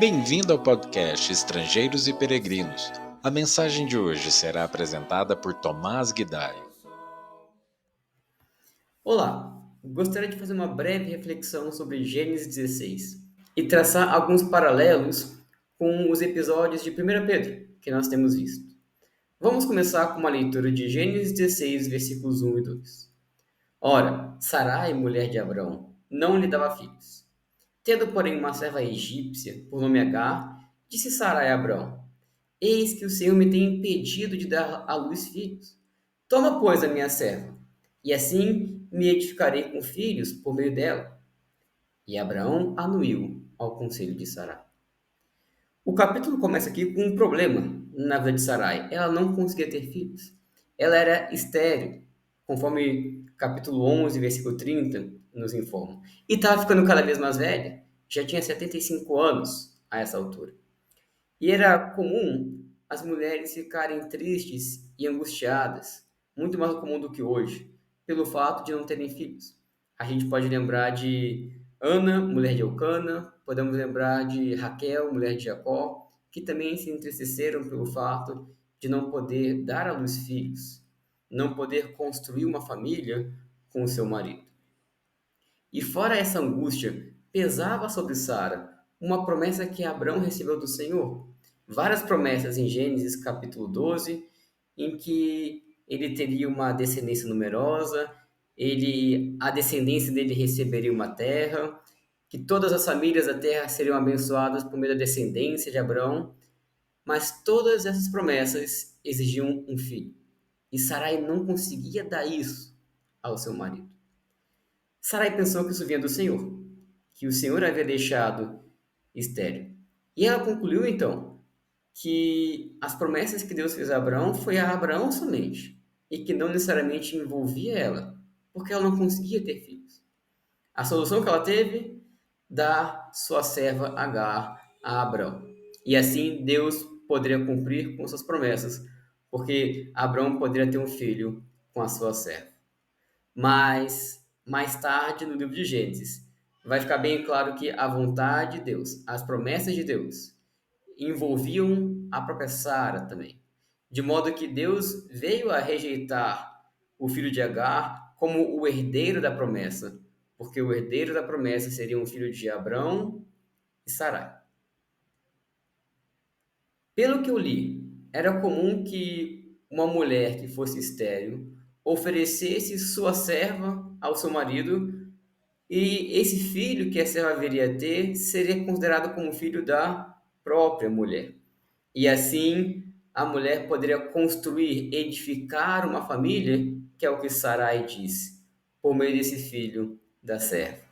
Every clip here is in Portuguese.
Bem-vindo ao podcast Estrangeiros e Peregrinos. A mensagem de hoje será apresentada por Tomás Guidai. Olá, gostaria de fazer uma breve reflexão sobre Gênesis 16 e traçar alguns paralelos com os episódios de 1 Pedro que nós temos visto. Vamos começar com uma leitura de Gênesis 16, versículos 1 e 2. Ora, Sarai, mulher de Abrão, não lhe dava filhos. Tendo, porém, uma serva egípcia, por nome Agar, disse Sarai a Abrão: Eis que o Senhor me tem impedido de dar à luz filhos. Toma, pois, a minha serva, e assim me edificarei com filhos por meio dela. E Abraão anuiu ao conselho de Sarai. O capítulo começa aqui com um problema na vida de Sarai. Ela não conseguia ter filhos. Ela era estéril, conforme capítulo 11, versículo 30 nos informa. E estava ficando cada vez mais velha. Já tinha 75 anos a essa altura. E era comum as mulheres ficarem tristes e angustiadas, muito mais comum do que hoje, pelo fato de não terem filhos. A gente pode lembrar de Ana, mulher de Eucana, podemos lembrar de Raquel, mulher de Jacó, que também se entristeceram pelo fato de não poder dar à luz filhos, não poder construir uma família com o seu marido. E fora essa angústia, pesava sobre Sara uma promessa que Abraão recebeu do Senhor. Várias promessas em Gênesis capítulo 12, em que ele teria uma descendência numerosa, a descendência dele receberia uma terra, que todas as famílias da terra seriam abençoadas por meio da descendência de Abraão, mas todas essas promessas exigiam um filho. E Sarai não conseguia dar isso ao seu marido. Sarai pensou que isso vinha do Senhor, que o Senhor havia deixado estéril. E ela concluiu então que as promessas que Deus fez a Abraão foi a Abraão somente, e que não necessariamente envolvia ela, porque ela não conseguia ter filhos. A solução que ela teve, dar sua serva Agar a Abraão. E assim Deus poderia cumprir com suas promessas, porque Abraão poderia ter um filho com a sua serva. Mas mais tarde, no livro de Gênesis, vai ficar bem claro que a vontade de Deus, as promessas de Deus, envolviam a própria Sara também. De modo que Deus veio a rejeitar o filho de Agar como o herdeiro da promessa, porque o herdeiro da promessa seria um filho de Abrão e Sarai. Pelo que eu li, era comum que uma mulher que fosse estéril oferecesse sua serva ao seu marido, e esse filho que a serva viria a ter seria considerado como filho da própria mulher. E assim a mulher poderia construir, edificar uma família, que é o que Sarai disse, por meio desse filho da serva.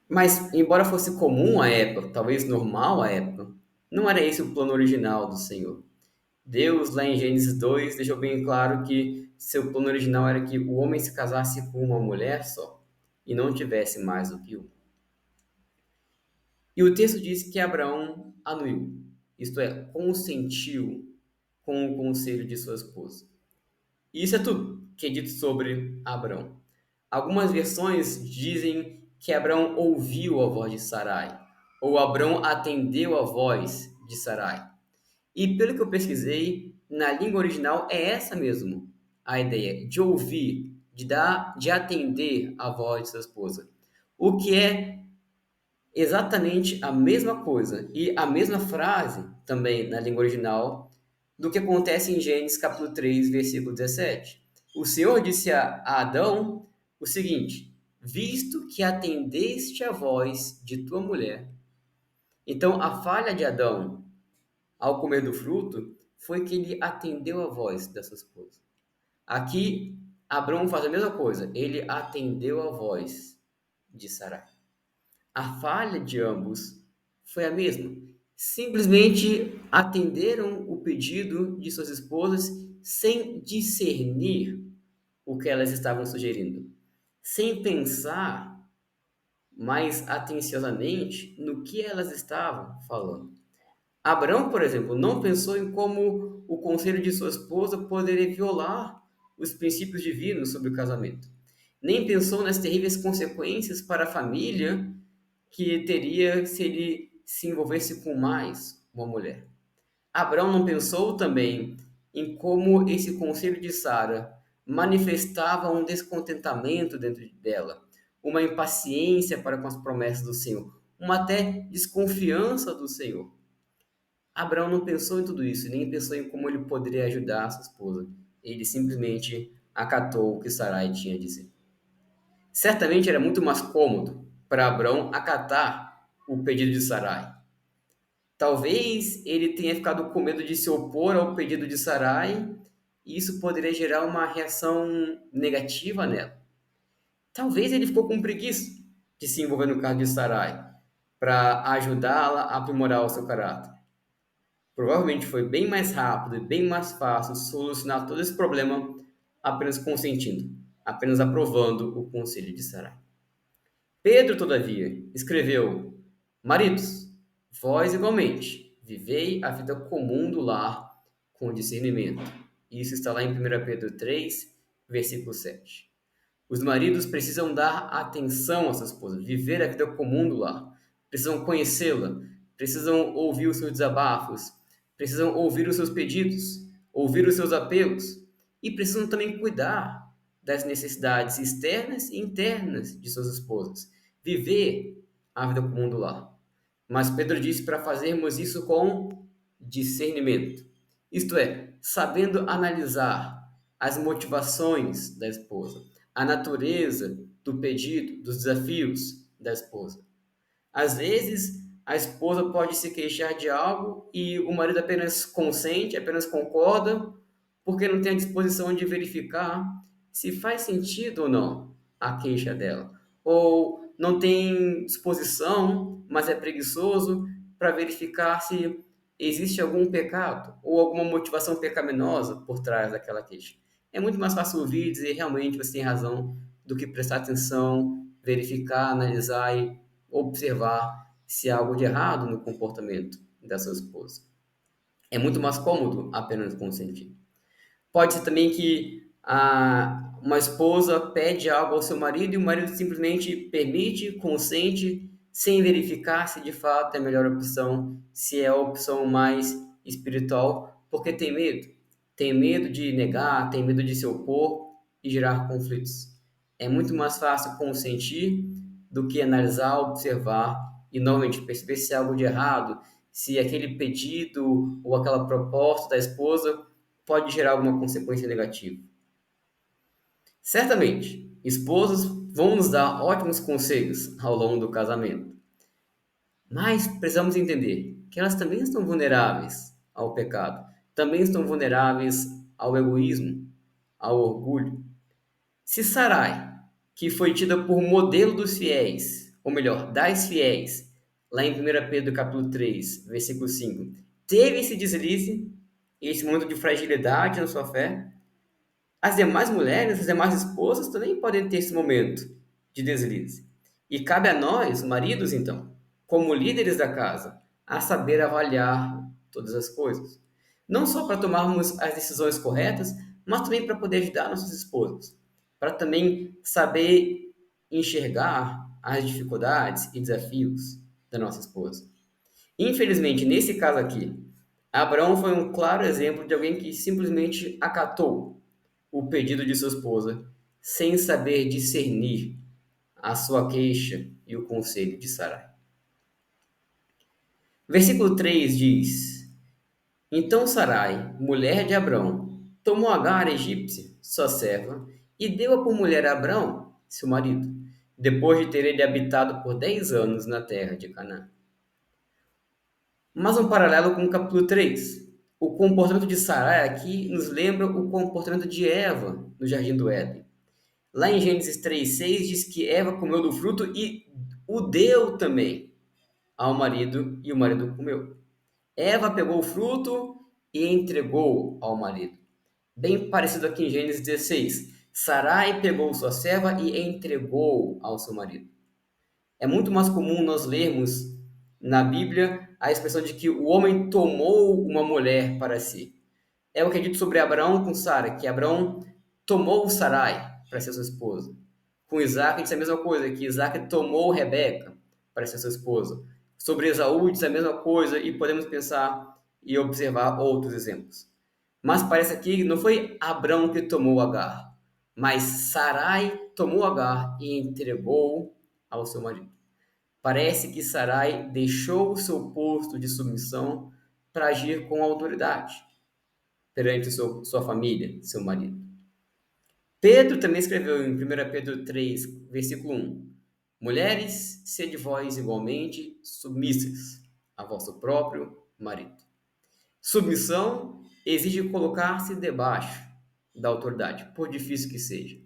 Mas, embora fosse comum à época, talvez normal à época, não era esse o plano original do Senhor. Deus, lá em Gênesis 2, deixou bem claro que seu plano original era que o homem se casasse com uma mulher só e não tivesse mais do que um. E o texto diz que Abraão anuiu, isto é, consentiu com o conselho de sua esposa. E isso é tudo que é dito sobre Abraão. Algumas versões dizem que Abraão ouviu a voz de Sarai, ou Abraão atendeu a voz de Sarai. E pelo que eu pesquisei, na língua original é essa mesmo a ideia de ouvir, de atender a voz de sua esposa. O que é exatamente a mesma coisa e a mesma frase também na língua original do que acontece em Gênesis capítulo 3, versículo 17. O Senhor disse a Adão o seguinte: visto que atendeste a voz de tua mulher. Então, a falha de Adão ao comer do fruto foi que ele atendeu a voz da sua esposa. Aqui, Abraão faz a mesma coisa, ele atendeu a voz de Sarai. A falha de ambos foi a mesma. Simplesmente atenderam o pedido de suas esposas sem discernir o que elas estavam sugerindo, sem pensar mais atenciosamente no que elas estavam falando. Abraão, por exemplo, não pensou em como o conselho de sua esposa poderia violar os princípios divinos sobre o casamento. Nem pensou nas terríveis consequências para a família que teria se ele se envolvesse com mais uma mulher. Abraão não pensou também em como esse conselho de Sara manifestava um descontentamento dentro dela, uma impaciência para com as promessas do Senhor, uma até desconfiança do Senhor. Abraão não pensou em tudo isso, nem pensou em como ele poderia ajudar a sua esposa. Ele simplesmente acatou o que Sarai tinha a dizer. Certamente era muito mais cômodo para Abraão acatar o pedido de Sarai. Talvez ele tenha ficado com medo de se opor ao pedido de Sarai, e isso poderia gerar uma reação negativa nela. Talvez ele ficou com preguiça de se envolver no caso de Sarai, para ajudá-la a aprimorar o seu caráter. Provavelmente foi bem mais rápido e bem mais fácil solucionar todo esse problema apenas consentindo, apenas aprovando o conselho de Sarai. Pedro, todavia, escreveu: Maridos, vós igualmente, vivei a vida comum do lar com discernimento. Isso está lá em 1 Pedro 3, versículo 7. Os maridos precisam dar atenção à sua esposa, viver a vida comum do lar. Precisam conhecê-la, precisam ouvir os seus desabafos, precisam ouvir os seus pedidos, ouvir os seus apelos e precisam também cuidar das necessidades externas e internas de suas esposas. Viver a vida comum do lar. Mas Pedro disse para fazermos isso com discernimento. Isto é, sabendo analisar as motivações da esposa, a natureza do pedido, dos desafios da esposa. Às vezes, a esposa pode se queixar de algo e o marido apenas consente, apenas concorda, porque não tem a disposição de verificar se faz sentido ou não a queixa dela. Ou não tem disposição, mas é preguiçoso para verificar se existe algum pecado ou alguma motivação pecaminosa por trás daquela queixa. É muito mais fácil ouvir e dizer realmente você tem razão do que prestar atenção, verificar, analisar e observar se há algo de errado no comportamento da sua esposa. É muito mais cômodo apenas consentir. Pode ser também que uma esposa pede algo ao seu marido e o marido simplesmente permite, consente, sem verificar se de fato é a melhor opção, se é a opção mais espiritual, porque tem medo. Tem medo de negar, tem medo de se opor e gerar conflitos. É muito mais fácil consentir do que analisar, observar e novamente perceber se há algo de errado, se aquele pedido ou aquela proposta da esposa pode gerar alguma consequência negativa. Certamente, esposas vão nos dar ótimos conselhos ao longo do casamento, mas precisamos entender que elas também estão vulneráveis ao pecado, também estão vulneráveis ao egoísmo, ao orgulho. Se Sarai, que foi tida por modelo dos fiéis, ou melhor, das fiéis, lá em 1 Pedro capítulo 3, versículo 5, teve esse deslize, esse momento de fragilidade na sua fé, as demais mulheres, as demais esposas também podem ter esse momento de deslize. E cabe a nós, maridos, então, como líderes da casa, a saber avaliar todas as coisas. Não só para tomarmos as decisões corretas, mas também para poder ajudar nossas esposas. Para também saber enxergar as dificuldades e desafios da nossa esposa. Infelizmente, nesse caso aqui, Abraão foi um claro exemplo de alguém que simplesmente acatou o pedido de sua esposa, sem saber discernir a sua queixa e o conselho de Sarai. Versículo 3 diz: Então Sarai, mulher de Abrão, tomou Agar, a egípcia, sua serva, e deu-a por mulher a Abrão, seu marido, depois de ter ele habitado por 10 anos na terra de Canaã. Mas um paralelo com o capítulo 3. O comportamento de Sarai aqui nos lembra o comportamento de Eva no Jardim do Éden. Lá em Gênesis 3:6 diz que Eva comeu do fruto e o deu também ao marido e o marido comeu. Eva pegou o fruto e entregou ao marido. Bem parecido aqui em Gênesis 16. Sarai pegou sua serva e entregou ao seu marido. É muito mais comum nós lermos na Bíblia a expressão de que o homem tomou uma mulher para si. É o que é dito sobre Abraão com Sara, que Abraão tomou Sarai para ser sua esposa. Com Isaac, diz a mesma coisa, que Isaac tomou Rebeca para ser sua esposa. Sobre Esaú diz a mesma coisa e podemos pensar e observar outros exemplos. Mas parece aqui que não foi Abrão que tomou Agar, mas Sarai tomou Agar e entregou ao seu marido. Parece que Sarai deixou o seu posto de submissão para agir com autoridade perante sua família, seu marido. Pedro também escreveu em 1 Pedro 3, versículo 1: Mulheres, sede vós igualmente submissas a vosso próprio marido. Submissão exige colocar-se debaixo da autoridade, por difícil que seja.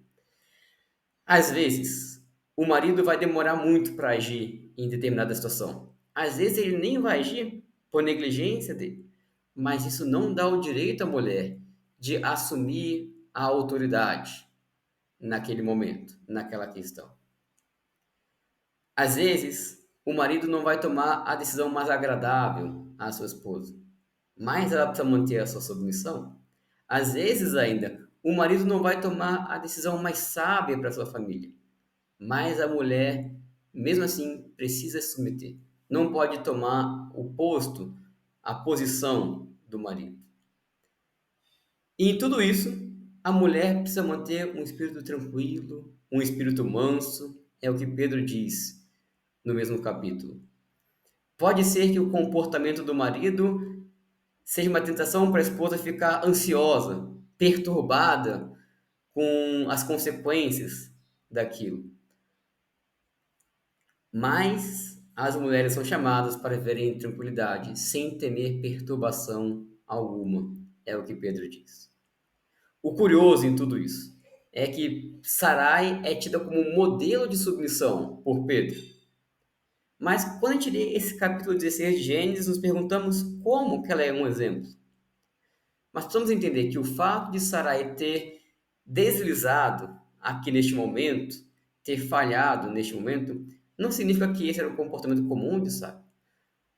Às vezes, o marido vai demorar muito para agir em determinada situação. Às vezes, ele nem vai agir por negligência dele. Mas isso não dá o direito à mulher de assumir a autoridade naquele momento, naquela questão. Às vezes, o marido não vai tomar a decisão mais agradável à sua esposa, mas ela precisa manter a sua submissão. Às vezes, ainda, o marido não vai tomar a decisão mais sábia para sua família, mas a mulher, mesmo assim, precisa se submeter. Não pode tomar o posto, a posição do marido. E em tudo isso, a mulher precisa manter um espírito tranquilo, um espírito manso, é o que Pedro diz no mesmo capítulo. Pode ser que o comportamento do marido seja uma tentação para a esposa ficar ansiosa, perturbada com as consequências daquilo. Mas as mulheres são chamadas para viverem em tranquilidade, sem temer perturbação alguma, é o que Pedro diz. O curioso em tudo isso é que Sarai é tida como um modelo de submissão por Pedro. Mas quando a gente lê esse capítulo 16 de Gênesis, nos perguntamos como que ela é um exemplo. Mas precisamos entender que o fato de Sarai ter deslizado aqui neste momento, ter falhado neste momento, não significa que esse era o comportamento comum de Sarai.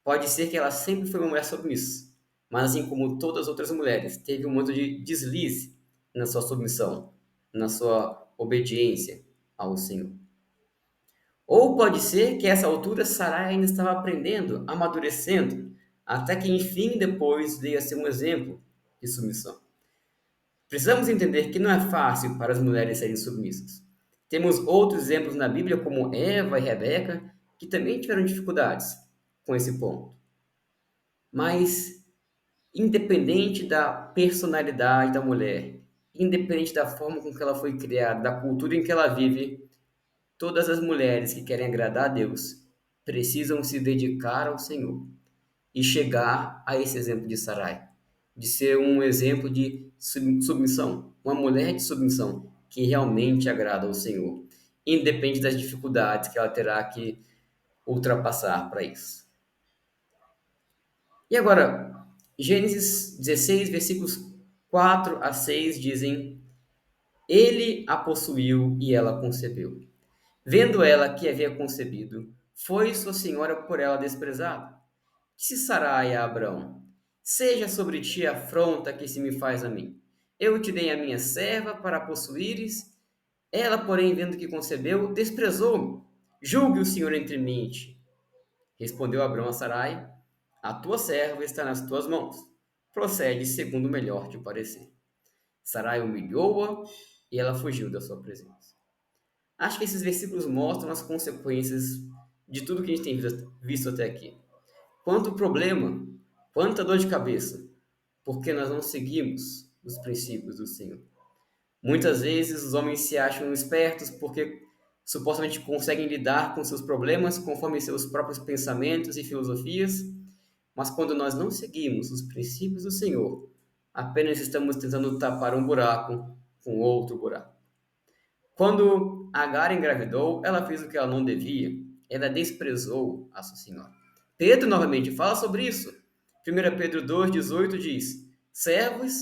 Pode ser que ela sempre foi uma mulher submissa, mas assim como todas as outras mulheres, teve um momento de deslize na sua submissão, na sua obediência ao Senhor. Ou pode ser que a essa altura Sarai ainda estava aprendendo, amadurecendo, até que enfim depois veio a ser um exemplo de submissão. Precisamos entender que não é fácil para as mulheres serem submissas. Temos outros exemplos na Bíblia, como Eva e Rebeca, que também tiveram dificuldades com esse ponto. Mas, independente da personalidade da mulher, independente da forma com que ela foi criada, da cultura em que ela vive, todas as mulheres que querem agradar a Deus precisam se dedicar ao Senhor e chegar a esse exemplo de Sarai, de ser um exemplo de submissão, uma mulher de submissão que realmente agrada ao Senhor, independente das dificuldades que ela terá que ultrapassar para isso. E agora, Gênesis 16, versículos 4 a 6 dizem: Ele a possuiu e ela concebeu. Vendo ela que havia concebido, foi sua senhora por ela desprezada. Disse Sarai a Abrão: Seja sobre ti a afronta que se me faz a mim. Eu te dei a minha serva para a possuíres. Ela, porém, vendo que concebeu, desprezou-me. Julgue o Senhor entre mim e ti. Respondeu Abrão a Sarai: A tua serva está nas tuas mãos. Procede segundo o melhor te parecer. Sarai humilhou-a e ela fugiu da sua presença. Acho que esses versículos mostram as consequências de tudo que a gente tem visto até aqui. Quanto problema, quanta dor de cabeça, porque nós não seguimos os princípios do Senhor. Muitas vezes os homens se acham espertos porque supostamente conseguem lidar com seus problemas conforme seus próprios pensamentos e filosofias, mas quando nós não seguimos os princípios do Senhor, apenas estamos tentando tapar um buraco com outro buraco. Quando Agar engravidou, ela fez o que ela não devia, ela desprezou a sua senhora. Pedro novamente fala sobre isso. 1 Pedro 2,18 diz: Servos,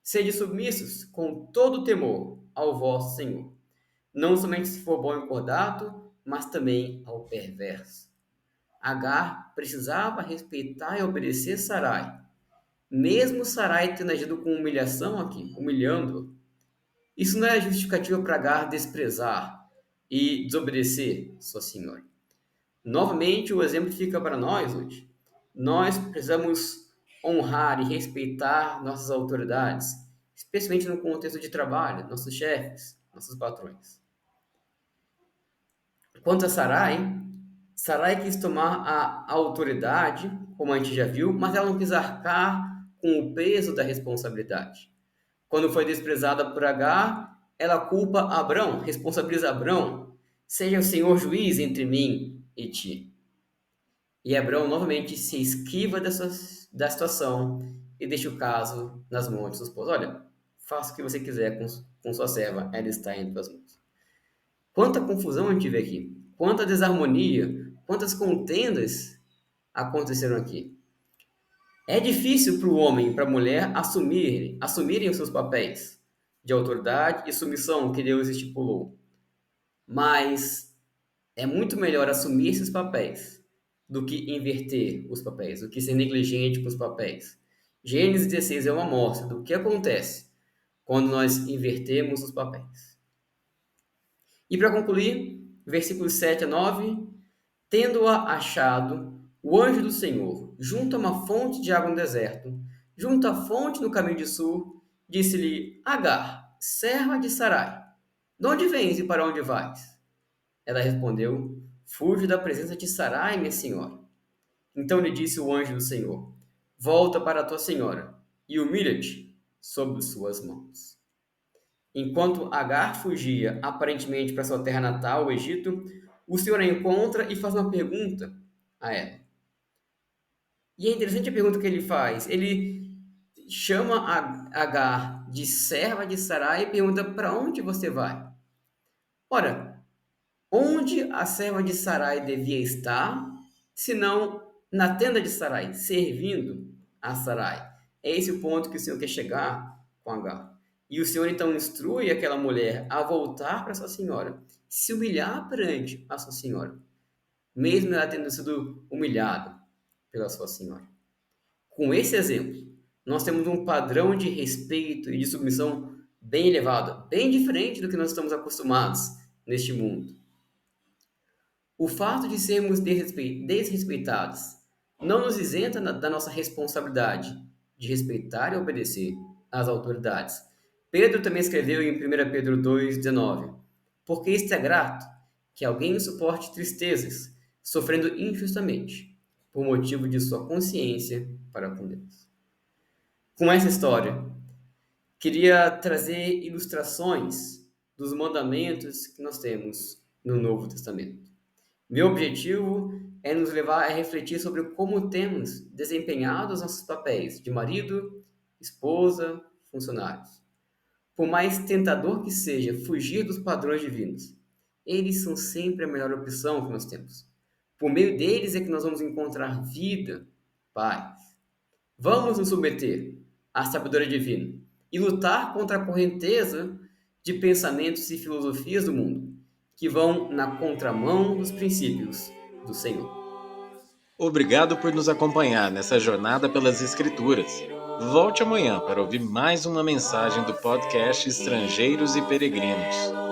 sede submissos com todo temor ao vosso Senhor, não somente se for bom e cordato, mas também ao perverso. Agar precisava respeitar e obedecer Sarai, mesmo Sarai tendo agido com humilhação aqui, humilhando-o. Isso não é justificativa para Agar desprezar e desobedecer sua senhora. Novamente, o exemplo fica para nós hoje. Nós precisamos honrar e respeitar nossas autoridades, especialmente no contexto de trabalho, nossos chefes, nossos patrões. Quanto a Sarai quis tomar a autoridade, como a gente já viu, mas ela não quis arcar com o peso da responsabilidade. Quando foi desprezada por Agar, ela culpa Abrão, responsabiliza Abrão. Seja o Senhor juiz entre mim e ti. E Abrão novamente se esquiva da situação e deixa o caso nas mãos de sua esposa. Olha, faça o que você quiser com sua serva, ela está em tuas mãos. Quanta confusão a gente vê aqui, quanta desarmonia, quantas contendas aconteceram aqui. É difícil para o homem e para a mulher assumirem os seus papéis de autoridade e submissão que Deus estipulou. Mas é muito melhor assumir esses papéis do que inverter os papéis, do que ser negligente com os papéis. Gênesis 16 é uma amostra do que acontece quando nós invertemos os papéis. E para concluir, versículos 7 a 9, tendo-a achado, o anjo do Senhor, junto a uma fonte de água no deserto, junto à fonte no caminho de sul, disse-lhe: Agar, serva de Sarai, de onde vens e para onde vais? Ela respondeu: Fujo da presença de Sarai, minha senhora. Então lhe disse o anjo do Senhor: Volta para a tua senhora e humilha-te sob suas mãos. Enquanto Agar fugia aparentemente para sua terra natal, o Egito, o Senhor a encontra e faz uma pergunta a ela. E é interessante a pergunta que ele faz. Ele chama Agar de serva de Sarai e pergunta: para onde você vai? Ora, onde a serva de Sarai devia estar, senão na tenda de Sarai, servindo a Sarai? É esse o ponto que o Senhor quer chegar com Agar. E o Senhor então instrui aquela mulher a voltar para sua senhora, se humilhar perante a sua senhora, mesmo ela tendo sido humilhada pela sua senhora. Com esse exemplo, nós temos um padrão de respeito e de submissão bem elevado, bem diferente do que nós estamos acostumados neste mundo. O fato de sermos desrespeitados não nos isenta da nossa responsabilidade de respeitar e obedecer às autoridades. Pedro também escreveu em 1 Pedro 2,19: Porque isto é grato, que alguém suporte tristezas, sofrendo injustamente, por motivo de sua consciência para com Deus. Com essa história, queria trazer ilustrações dos mandamentos que nós temos no Novo Testamento. Meu objetivo é nos levar a refletir sobre como temos desempenhado os nossos papéis de marido, esposa, funcionários. Por mais tentador que seja fugir dos padrões divinos, eles são sempre a melhor opção que nós temos. Por meio deles é que nós vamos encontrar vida, paz. Vamos nos submeter à sabedoria divina e lutar contra a correnteza de pensamentos e filosofias do mundo, que vão na contramão dos princípios do Senhor. Obrigado por nos acompanhar nessa jornada pelas Escrituras. Volte amanhã para ouvir mais uma mensagem do podcast Estrangeiros e Peregrinos.